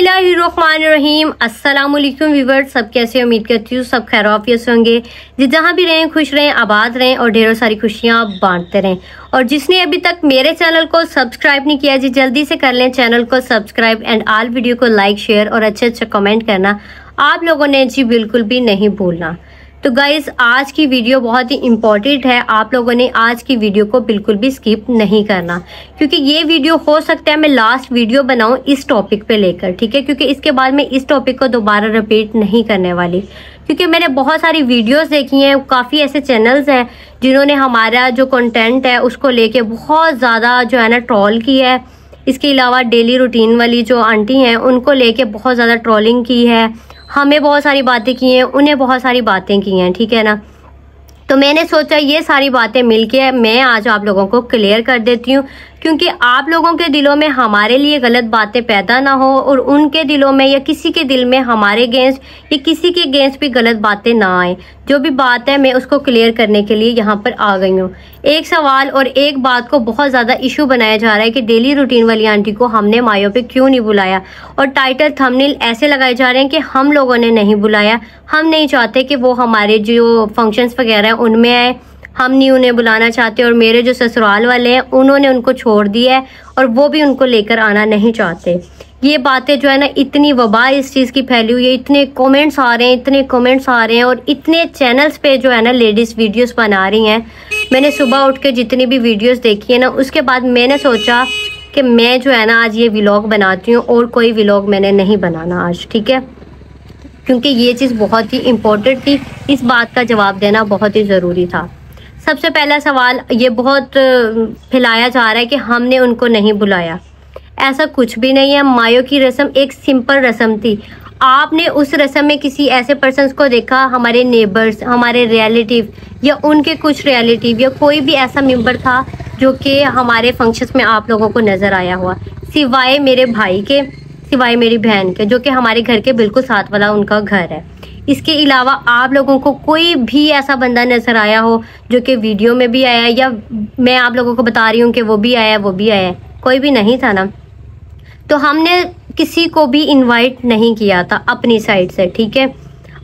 बिस्मिल्लाहिर्रहमानिर्रहीम। अस्सलामुअलैकुम व्यूअर्स, सब कैसे हो? उम्मीद करती हूँ सब खैरियत से होंगे। जी जहाँ भी रहें खुश रहें, आबाद रहें और ढेरों सारी खुशियाँ बांटते रहें। और जिसने अभी तक मेरे चैनल को सब्सक्राइब नहीं किया जी जल्दी से कर लें चैनल को सब्सक्राइब एंड आल वीडियो को लाइक शेयर और अच्छे अच्छे कमेंट करना आप लोगों ने जी बिल्कुल भी नहीं भूलना। तो गाइज आज की वीडियो बहुत ही इम्पोर्टेंट है, आप लोगों ने आज की वीडियो को बिल्कुल भी स्किप नहीं करना, क्योंकि ये वीडियो हो सकता है मैं लास्ट वीडियो बनाऊं इस टॉपिक पे लेकर, ठीक है। क्योंकि इसके बाद मैं इस टॉपिक को दोबारा रिपीट नहीं करने वाली, क्योंकि मैंने बहुत सारी वीडियोस देखी हैं, काफ़ी ऐसे चैनल्स हैं जिन्होंने हमारा जो कंटेंट है उसको लेके बहुत ज़्यादा जो है ना ट्रोल की है। इसके अलावा डेली रूटीन वाली जो आंटी हैं उनको लेके बहुत ज़्यादा ट्रोलिंग की है, हमें बहुत सारी बातें की हैं, उन्हें बहुत सारी बातें की हैं, ठीक है ना। तो मैंने सोचा ये सारी बातें मिलके मैं आज आप लोगों को क्लियर कर देती हूँ, क्योंकि आप लोगों के दिलों में हमारे लिए गलत बातें पैदा ना हो और उनके दिलों में या किसी के दिल में हमारे अगेंस्ट या किसी के अगेंस्ट भी गलत बातें ना आए। जो भी बात है मैं उसको क्लियर करने के लिए यहाँ पर आ गई हूँ। एक सवाल और एक बात को बहुत ज़्यादा इशू बनाया जा रहा है कि डेली रूटीन वाली आंटी को हमने मायों पे क्यों नहीं बुलाया, और टाइटल थंबनेल ऐसे लगाए जा रहे हैं कि हम लोगों ने नहीं बुलाया, हम नहीं चाहते कि वो हमारे जो फंक्शंस वगैरह हैं उनमें आए, हम नहीं उन्हें बुलाना चाहते। और मेरे जो ससुराल वाले हैं उन्होंने उनको छोड़ दिया है और वो भी उनको लेकर आना नहीं चाहते। ये बातें जो है ना इतनी वबा इस चीज़ की फैली हुई है, इतने कमेंट्स आ रहे हैं, इतने कमेंट्स आ रहे हैं और इतने चैनल्स पे जो है ना लेडीज़ वीडियोस बना रही हैं। मैंने सुबह उठ के जितनी भी वीडियोस देखी है ना उसके बाद मैंने सोचा कि मैं जो है ना आज ये व्लॉग बनाती हूँ और कोई व्लॉग मैंने नहीं बनाना आज, ठीक है, क्योंकि ये चीज़ बहुत ही इम्पोर्टेंट थी, इस बात का जवाब देना बहुत ही ज़रूरी था। सबसे पहला सवाल ये बहुत फैलाया जा रहा है कि हमने उनको नहीं बुलाया, ऐसा कुछ भी नहीं है। मायों की रस्म एक सिंपल रस्म थी। आपने उस रस्म में किसी ऐसे पर्सन को देखा, हमारे नेबर्स, हमारे रिलेटिव या उनके कुछ रिलेटिव या कोई भी ऐसा मेंबर था जो कि हमारे फंक्शंस में आप लोगों को नज़र आया हुआ, सिवाय मेरे भाई के, सिवाय मेरी बहन के, जो कि हमारे घर के बिल्कुल साथ वाला उनका घर है। इसके अलावा आप लोगों को कोई भी ऐसा बंदा नज़र आया हो जो कि वीडियो में भी आया है या मैं आप लोगों को बता रही हूँ कि वो भी आया है, वो भी आया है? कोई भी नहीं था ना। तो हमने किसी को भी इनवाइट नहीं किया था अपनी साइड से, ठीक है।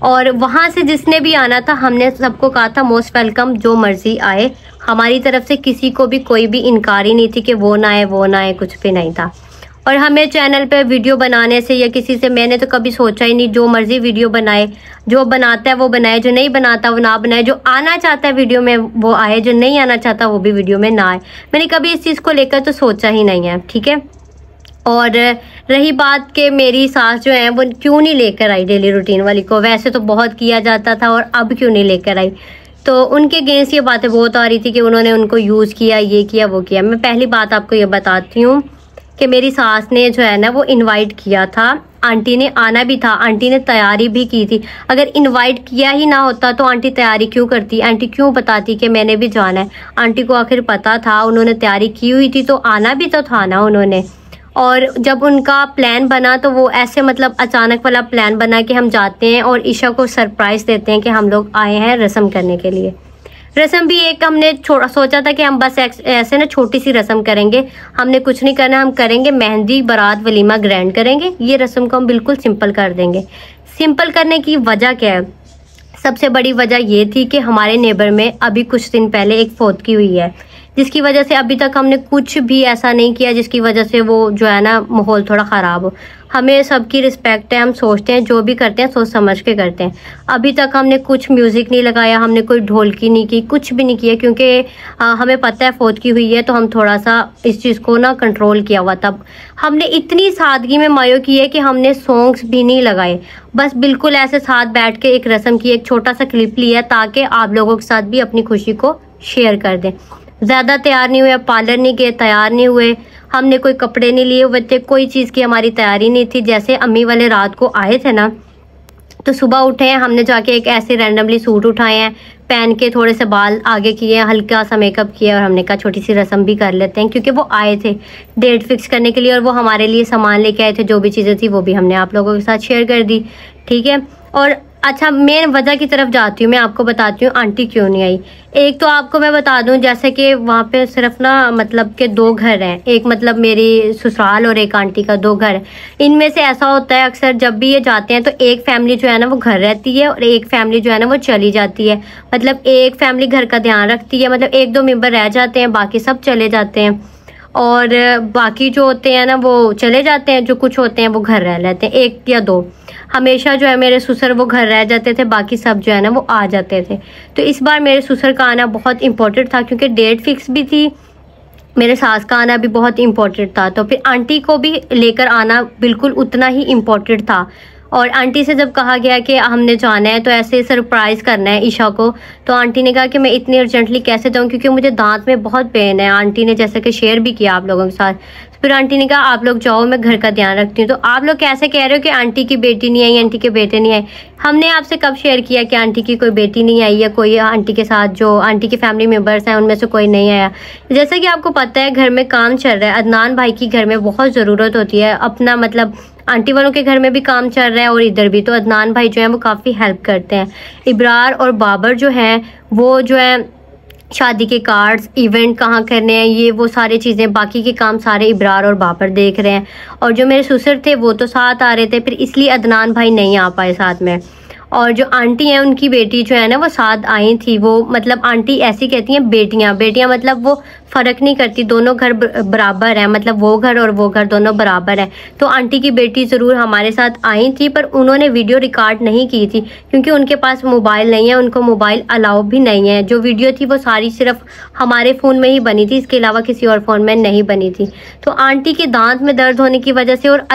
और वहाँ से जिसने भी आना था हमने सबको कहा था मोस्ट वेलकम, जो मर्जी आए। हमारी तरफ से किसी को भी कोई भी इनकार ही नहीं थी कि वो ना आए वो ना आए, कुछ भी नहीं था। और हमें चैनल पे वीडियो बनाने से या किसी से मैंने तो कभी सोचा ही नहीं, जो मर्जी वीडियो बनाए, जो बनाता है वो बनाए, जो नहीं बनाता वो ना बनाए, जो आना चाहता है वीडियो में वो आए, जो नहीं आना चाहता वो भी वीडियो में ना आए। मैंने कभी इस चीज़ को लेकर तो सोचा ही नहीं है, ठीक है। और रही बात कि मेरी सास जो है वो क्यों नहीं लेकर आई डेली रूटीन वाली को, वैसे तो बहुत किया जाता था और अब क्यों नहीं लेकर आई, तो उनके अगेंस्ट ये बातें बहुत आ रही थी कि उन्होंने उनको यूज़ किया, ये किया वो किया। मैं पहली बात आपको ये बताती हूँ कि मेरी सास ने जो है ना वो इनवाइट किया था, आंटी ने आना भी था, आंटी ने तैयारी भी की थी। अगर इनवाइट किया ही ना होता तो आंटी तैयारी क्यों करती, आंटी क्यों बताती कि मैंने भी जाना है? आंटी को आखिर पता था, उन्होंने तैयारी की हुई थी तो आना भी तो था ना उन्होंने। और जब उनका प्लान बना तो वो ऐसे मतलब अचानक वाला प्लान बना कि हम जाते हैं और ईशा को सरप्राइज़ देते हैं कि हम लोग आए हैं रस्म करने के लिए। रस्म भी एक हमने सोचा था कि हम बस ऐसे ना छोटी सी रस्म करेंगे, हमने कुछ नहीं करना, हम करेंगे मेहंदी बारात वलीमा ग्रैंड करेंगे, ये रस्म को हम बिल्कुल सिंपल कर देंगे। सिंपल करने की वजह क्या है? सबसे बड़ी वजह ये थी कि हमारे नेबर में अभी कुछ दिन पहले एक फौतगी हुई है, जिसकी वजह से अभी तक हमने कुछ भी ऐसा नहीं किया जिसकी वजह से वो जो है ना माहौल थोड़ा ख़राब हो। हमें सबकी रिस्पेक्ट है, हम सोचते हैं जो भी करते हैं सोच समझ के करते हैं। अभी तक हमने कुछ म्यूज़िक नहीं लगाया, हमने कोई ढोलकी नहीं की, कुछ भी नहीं किया, क्योंकि हमें पता है फौतगी हुई है तो हम थोड़ा सा इस चीज़ को ना कंट्रोल किया हुआ। तब हमने इतनी सादगी में मायो की है कि हमने सॉन्ग्स भी नहीं लगाए, बस बिल्कुल ऐसे साथ बैठ के एक रस्म की एक छोटा सा क्लिप लिया ताकि आप लोगों के साथ भी अपनी खुशी को शेयर कर दें। ज़्यादा तैयार नहीं हुए, पार्लर नहीं गए, तैयार नहीं हुए, हमने कोई कपड़े नहीं लिए हुए थे, कोई चीज़ की हमारी तैयारी नहीं थी। जैसे अम्मी वाले रात को आए थे ना तो सुबह उठे हैं, हमने जाके एक ऐसे रैंडमली सूट उठाए हैं, पहन के थोड़े से बाल आगे किए, हल्का सा मेकअप किया और हमने कहा छोटी सी रस्म भी कर लेते हैं, क्योंकि वो आए थे डेट फिक्स करने के लिए और वो हमारे लिए सामान लेके आए थे, जो भी चीज़ें थी वो भी हमने आप लोगों के साथ शेयर कर दी, ठीक है। और अच्छा, मेन वजह की तरफ जाती हूँ, मैं आपको बताती हूँ आंटी क्यों नहीं आई। एक तो आपको मैं बता दूं, जैसे कि वहाँ पे सिर्फ ना मतलब के 2 घर हैं, एक मतलब मेरी ससुराल और एक आंटी का 2 घर। इनमें से ऐसा होता है अक्सर जब भी ये जाते हैं तो एक फैमिली जो है ना वो घर रहती है और एक फैमिली जो है ना वो चली जाती है। मतलब एक फैमिली घर का ध्यान रखती है, मतलब 1-2 मेंबर रह जाते हैं, बाकी सब चले जाते हैं। और बाकी जो होते हैं ना वो चले जाते हैं, जो कुछ होते हैं वो घर रह लेते हैं, 1 या 2। हमेशा जो है मेरे ससुर वो घर रह जाते थे, बाकी सब जो है ना वो आ जाते थे। तो इस बार मेरे ससुर का आना बहुत इम्पोर्टेंट था क्योंकि डेट फिक्स भी थी, मेरे सास का आना भी बहुत इम्पोर्टेंट था, तो फिर आंटी को भी लेकर आना बिल्कुल उतना ही इम्पोर्टेंट था। और आंटी से जब कहा गया कि हमने जाना है तो ऐसे सरप्राइज़ करना है ईशा को, तो आंटी ने कहा कि मैं इतनी अर्जेंटली कैसे जाऊँ क्योंकि मुझे दांत में बहुत पेन है। आंटी ने जैसे कि शेयर भी किया आप लोगों के साथ। फिर आंटी ने कहा आप लोग जाओ, मैं घर का ध्यान रखती हूँ। तो आप लोग कैसे कह रहे हो कि आंटी की बेटी नहीं आई, आंटी के बेटे नहीं आए? हमने आपसे कब शेयर किया कि आंटी की कोई बेटी नहीं आई या कोई आंटी के साथ जो आंटी के फैमिली मेम्बर्स हैं उनमें से कोई नहीं आया? जैसा कि आपको पता है घर में काम चल रहा है, अदनान भाई की घर में बहुत ज़रूरत होती है अपना, मतलब आंटी वालों के घर में भी काम चल रहा है और इधर भी, तो अदनान भाई जो है वो काफ़ी हेल्प करते हैं। इब्रार और बाबर जो हैं वो जो है शादी के कार्ड्स, इवेंट कहाँ करने हैं, ये वो सारी चीज़ें, बाकी के काम सारे इब्रार और बाबर देख रहे हैं। और जो मेरे ससुर थे वो तो साथ आ रहे थे, फिर इसलिए अदनान भाई नहीं आ पाए साथ में। और जो आंटी हैं उनकी बेटी जो है ना वो साथ आई थी। वो मतलब आंटी ऐसी कहती हैं बेटियां बेटियां, मतलब वो फ़र्क नहीं करती, दोनों घर बराबर है, मतलब वो घर और वो घर दोनों बराबर है। तो आंटी की बेटी ज़रूर हमारे साथ आई थी पर उन्होंने वीडियो रिकॉर्ड नहीं की थी क्योंकि उनके पास मोबाइल नहीं है, उनको मोबाइल अलाउ भी नहीं है। जो वीडियो थी वो सारी सिर्फ हमारे फ़ोन में ही बनी थी, इसके अलावा किसी और फ़ोन में नहीं बनी थी। तो आंटी के दांत में दर्द होने की वजह से और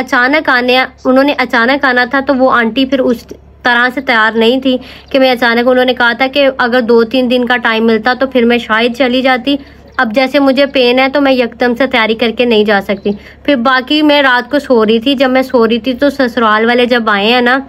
उन्होंने अचानक आना था, तो वो आंटी फिर उस तरह से तैयार नहीं थी कि मैं अचानक, उन्होंने कहा था कि अगर 2-3 दिन का टाइम मिलता तो फिर मैं शायद चली जाती। अब जैसे मुझे पेन है तो मैं एकदम से तैयारी करके नहीं जा सकती। फिर बाकी मैं रात को सो रही थी, जब मैं सो रही थी तो ससुराल वाले जब आए हैं ना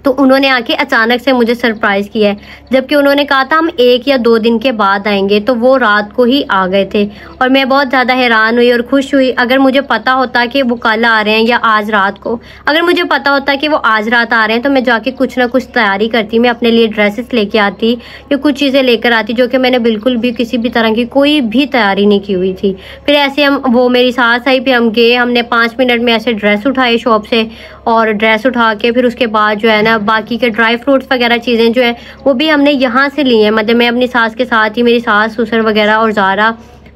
तो उन्होंने आके अचानक से मुझे सरप्राइज़ किया है, जबकि उन्होंने कहा था हम 1 या 2 दिन के बाद आएंगे, तो वो रात को ही आ गए थे। और मैं बहुत ज़्यादा हैरान हुई और खुश हुई। अगर मुझे पता होता कि वो कल आ रहे हैं या आज रात को, अगर मुझे पता होता कि वो आज रात आ रहे हैं तो मैं जाके कुछ ना कुछ तैयारी करती, मैं अपने लिए ड्रेसेस लेके आती या कुछ चीज़ें लेकर आती, जो कि मैंने बिल्कुल भी किसी भी तरह की कोई भी तैयारी नहीं की हुई थी। फिर ऐसे वो मेरी सास आई, फिर हम गए, हमने 5 मिनट में ऐसे ड्रेस उठाए शॉप से, और ड्रेस उठा के फिर उसके बाद जो है ना बाकी के ड्राई फ्रूट्स वगैरह चीज़ें जो हैं वो भी हमने यहाँ से ली हैं। मतलब मैं अपनी सास के साथ ही, मेरी सास ससुर वगैरह और ज़ारा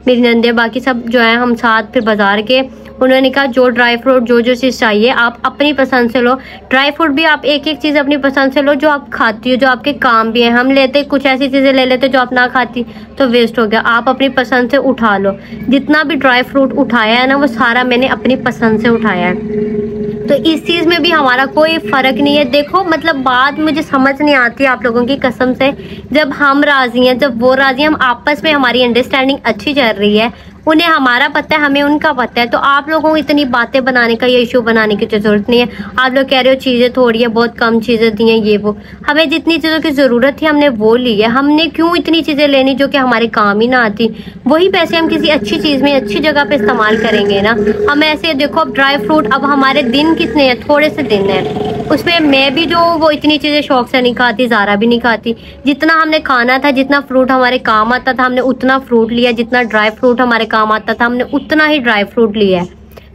मेरी नंदे बाकी सब जो है हम साथ फिर बाज़ार के। उन्होंने कहा जो ड्राई फ्रूट जो चीज़ चाहिए आप अपनी पसंद से लो। ड्राई फ्रूट भी आप एक चीज़ अपनी पसंद से लो जो आप खाती हो, जो आपके काम भी हैं। हम लेते कुछ ऐसी चीज़ें ले लेते जो आप ना खाती तो वेस्ट हो गया। आप अपनी पसंद से उठा लो। जितना भी ड्राई फ्रूट उठाया है ना वो सारा मैंने अपनी पसंद से उठाया है, तो इस चीज़ में भी हमारा कोई फ़र्क नहीं है। देखो मतलब बात मुझे समझ नहीं आती आप लोगों की कसम से, जब हम राज़ी हैं, जब वो राज़ी, हम आपस में हमारी अंडरस्टैंडिंग अच्छी चल रही है, उन्हें हमारा पता है हमें उनका पता है, तो आप लोगों को इतनी बातें बनाने का या इशू बनाने की ज़रूरत नहीं है। आप लोग कह रहे हो चीज़ें थोड़ी है, बहुत कम चीज़ें दी हैं ये वो, हमें जितनी चीज़ों की ज़रूरत थी हमने वो ली है। हमने क्यों इतनी चीज़ें लेनी जो कि हमारे काम ही ना आती? वही पैसे हम किसी अच्छी चीज़ में अच्छी जगह पे इस्तेमाल करेंगे ना। हम ऐसे देखो अब ड्राई फ्रूट, अब हमारे दिन कितने हैं, थोड़े से दिन हैं, उसमें मैं भी जो वो इतनी चीज़ें शौक से नहीं खाती, ज़ारा भी नहीं खाती। जितना हमने खाना था, जितना फ्रूट हमारे काम आता था हमने उतना फ्रूट लिया, जितना ड्राई फ्रूट हमारे काम आता था हमने उतना ही ड्राई फ्रूट लिया है।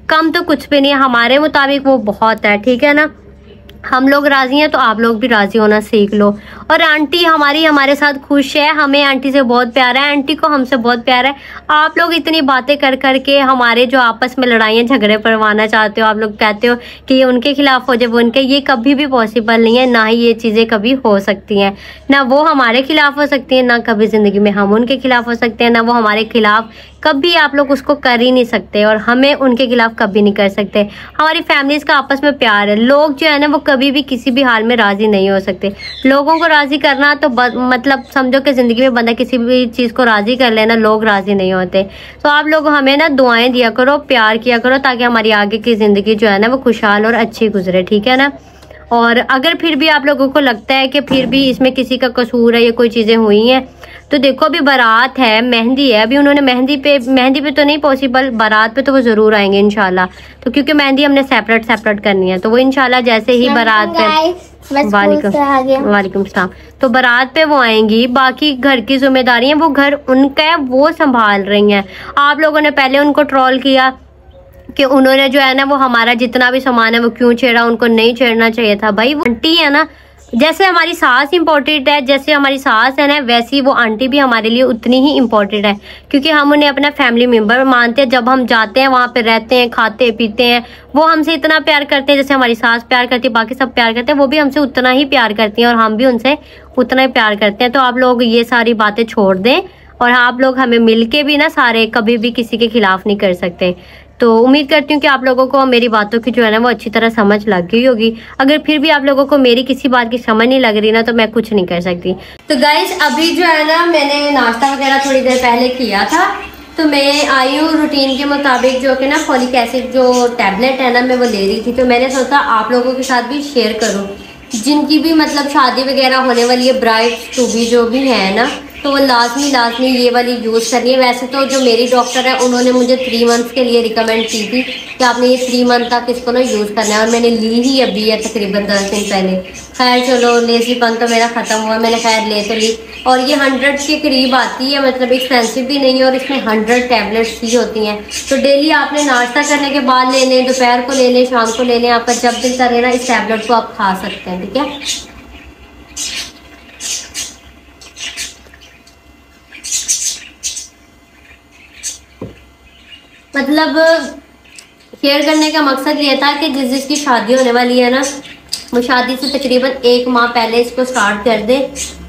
कम तो कुछ भी नहीं है, हमारे मुताबिक वो बहुत है, ठीक है ना। हम लोग राज़ी हैं तो आप लोग भी राज़ी होना सीख लो। और आंटी हमारे साथ खुश है, हमें आंटी से बहुत प्यार है, आंटी को हमसे बहुत प्यार है। आप लोग इतनी बातें कर करके हमारे जो आपस में लड़ाइयाँ झगड़े परवाना चाहते हो, आप लोग कहते हो कि ये उनके खिलाफ हो जाए वो उनके, ये कभी भी पॉसिबल नहीं है, ना ही ये चीज़ें कभी हो सकती हैं। ना वो हमारे खिलाफ हो सकती हैं, ना कभी ज़िंदगी में हम उनके खिलाफ हो सकते हैं, ना वो हमारे खिलाफ कभी, आप लोग उसको कर ही नहीं सकते और हमें उनके खिलाफ कभी नहीं कर सकते। हमारी फैमिलीज़ का आपस में प्यार है। लोग जो है ना वो कभी भी किसी भी हाल में राज़ी नहीं हो सकते। लोगों को राज़ी करना तो मतलब समझो कि ज़िंदगी में बंदा किसी भी चीज़ को राज़ी कर लेना, लोग राज़ी नहीं होते। तो आप लोग हमें ना दुआएं दिया करो, प्यार किया करो, ताकि हमारी आगे की ज़िंदगी जो है ना वो खुशहाल और अच्छी गुजरे, ठीक है ना। और अगर फिर भी आप लोगों को लगता है कि फिर भी इसमें किसी का कसूर है या कोई चीज़ें हुई हैं, तो देखो अभी बारात है, मेहंदी है, अभी उन्होंने मेहंदी पे तो नहीं पॉसिबल, बारात पे तो वो ज़रूर आएंगे इंशाल्लाह। तो क्योंकि मेहंदी हमने सेपरेट करनी है, तो वो इंशाल्लाह जैसे ही बारात पे वालेकुम सलाम। तो बारात पे वो आएंगी, बाकी घर की जिम्मेदारी है, वो घर उनका है, वो संभाल रही हैं। आप लोगों ने पहले उनको ट्रोल किया कि उन्होंने जो है ना वो हमारा जितना भी सामान है वो क्यों छेड़ा, उनको नहीं छेड़ना चाहिए था। भाई वो आंटी है ना, जैसे हमारी सास इम्पोर्टेंट है, जैसे हमारी सास है ना, वैसी वो आंटी भी हमारे लिए उतनी ही इम्पोर्टेंट है, क्योंकि हम उन्हें अपना फैमिली मेम्बर मानते हैं। जब हम जाते हैं वहाँ पे रहते हैं, खाते पीते हैं, वो हमसे इतना प्यार करते हैं जैसे हमारी सास प्यार करती है, बाकी सब प्यार करते हैं, वो भी हमसे उतना ही प्यार करती हैं और हम भी उनसे उतना ही प्यार करते हैं। तो आप लोग ये सारी बातें छोड़ दें और आप लोग हमें मिल के भी ना सारे कभी भी किसी के खिलाफ नहीं कर सकते। तो उम्मीद करती हूँ कि आप लोगों को मेरी बातों की जो है ना वो अच्छी तरह समझ लग गई होगी। अगर फिर भी आप लोगों को मेरी किसी बात की समझ नहीं लग रही ना, तो मैं कुछ नहीं कर सकती। तो गाइस अभी जो है ना मैंने नाश्ता वगैरह थोड़ी देर पहले किया था, तो मैं आई हूँ रूटीन के मुताबिक, जो कि ना फॉलिक एसिड जो टैबलेट है ना मैं वो ले रही थी। तो मैंने सोचा आप लोगों के साथ भी शेयर करूँ, जिनकी भी मतलब शादी वगैरह होने वाली है, ब्राइड टू बी जो भी है ना, तो वो लाजमी ये वाली यूज़ करनी है। वैसे तो जो मेरी डॉक्टर है उन्होंने मुझे 3 मंथ्स के लिए रिकमेंड की थी कि आपने ये 3 मंथ तक इसको ना यूज़ करना है, और मैंने ली ही अभी है तकरीबन 10 दिन पहले। खैर चलो लेजीपन तो मेरा ख़त्म हुआ, मैंने खैर ले तो ली, और ये 100 के करीब आती है, मतलब एक्सपेंसिव भी नहीं है, और इसमें 100 टैबलेट्स ही होती हैं। तो डेली आपने नाश्ता करने के बाद ले लें, दोपहर को ले लें, शाम को ले लें, आपका जब दिल करे ना इस टैबलेट को आप खा सकते हैं, ठीक है। मतलब शेयर करने का मकसद ये था कि जिसकी शादी होने वाली है ना, वो शादी से तकरीबन 1 माह पहले इसको स्टार्ट कर दे,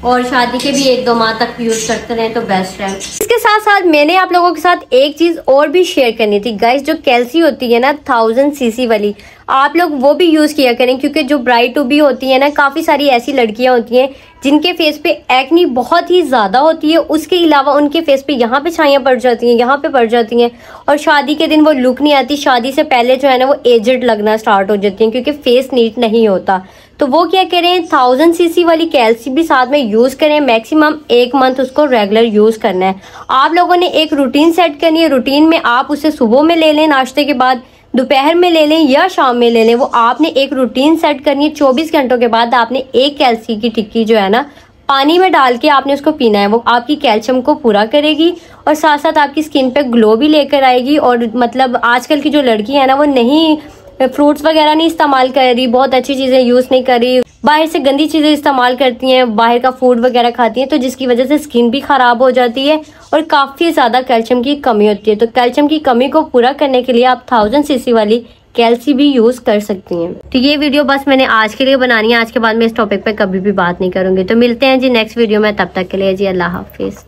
और शादी के भी 1-2 माह तक यूज़ करते रहे तो बेस्ट है। इसके साथ साथ मैंने आप लोगों के साथ एक चीज़ और भी शेयर करनी थी गाइस, जो कैल्सी होती है ना 1000 cc वाली, आप लोग वो भी यूज़ किया करें, क्योंकि जो ब्राइड टू बी होती है ना, काफ़ी सारी ऐसी लड़कियां होती हैं जिनके फेस पे एक्नी बहुत ही ज़्यादा होती है, उसके अलावा उनके फेस पे यहाँ पे छाइयाँ पड़ जाती हैं, यहाँ पे पड़ जाती हैं, और शादी के दिन वो लुक नहीं आती। शादी से पहले जो है ना वो एजेड लगना स्टार्ट हो जाती हैं, क्योंकि फेस नीट नहीं होता। तो वो क्या करें, 1000 cc वाली कैल्सी भी साथ में यूज़ करें। मैक्सिमम 1 मंथ उसको रेगुलर यूज़ करना है। आप लोगों ने एक रूटीन सेट करनी है, रूटीन में आप उसे सुबह में ले लें नाश्ते के बाद, दोपहर में ले लें या शाम में ले लें, वो आपने एक रूटीन सेट करनी है। 24 घंटों के बाद आपने एक कैल्सी की टिक्की जो है ना पानी में डाल के आपने उसको पीना है। वो आपकी कैल्शियम को पूरा करेगी और साथ साथ आपकी स्किन पे ग्लो भी लेकर आएगी। और मतलब आजकल की जो लड़की है ना वो नहीं फ्रूट्स वगैरह नहीं इस्तेमाल कर रही, बहुत अच्छी चीज़ें यूज़ नहीं कर रही, बाहर से गंदी चीज़ें इस्तेमाल करती हैं, बाहर का फूड वगैरह खाती हैं, तो जिसकी वजह से स्किन भी ख़राब हो जाती है और काफ़ी ज़्यादा कैल्शियम की कमी होती है। तो कैल्शियम की कमी को पूरा करने के लिए आप 1000 cc वाली कैल्सी भी यूज़ कर सकती हैं। तो ये वीडियो बस मैंने आज के लिए बनानी है, आज के बाद मैं इस टॉपिक पे कभी भी बात नहीं करूँगी। तो मिलते हैं जी नेक्स्ट वीडियो में, तब तक के लिए जी अल्लाह हाफिज़।